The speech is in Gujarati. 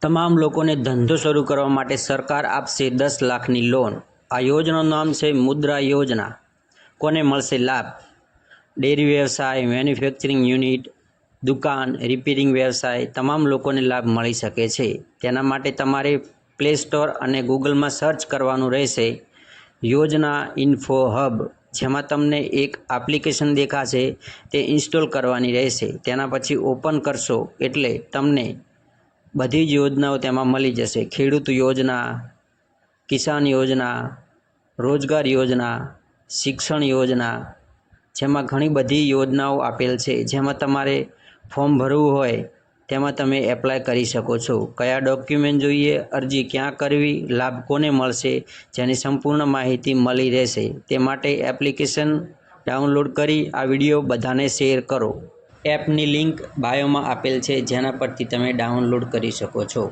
તમામ લોકોને ધંધો શરૂ કરવા માટે સરકાર આપશે 10 લાખની લોન। આ યોજનાનું નામ છે મુદ્રા યોજના। કોને મળશે લાભ? ડેરી વ્યવસાય, મેન્યુફેક્ચરિંગ યુનિટ, દુકાન, રિપેરિંગ વ્યવસાય તમામ લોકોને લાભ મળી શકે છે। તેના માટે તમારે પ્લે સ્ટોર અને ગૂગલમાં સર્ચ કરવાનું રહેશે યોજના ઇન્ફો હબ, જેમાં તમને એક એપ્લિકેશન દેખાશે તે ઇન્સ્ટોલ કરવાની રહેશે। તેના પછી ઓપન કરશો એટલે તમને બધી જ યોજનાઓ તેમાં મળી જશે। ખેડૂત યોજના, કિસાન યોજના, રોજગાર યોજના, શિક્ષણ યોજના, જેમાં ઘણી બધી યોજનાઓ આપેલ છે। જેમાં તમારે ફોર્મ ભરવું હોય તેમાં તમે એપ્લાય કરી શકો છો। કયા ડોક્યુમેન્ટ જોઈએ, અરજી ક્યાં કરવી, લાભ કોને મળશે, જેની સંપૂર્ણ માહિતી મળી રહેશે। તે માટે એપ્લિકેશન ડાઉનલોડ કરી આ વિડીયો બધાને શેર કરો। એપની લિંક બાયોમાં આપેલ છે, જેના પરથી તમે ડાઉનલોડ કરી શકો છો।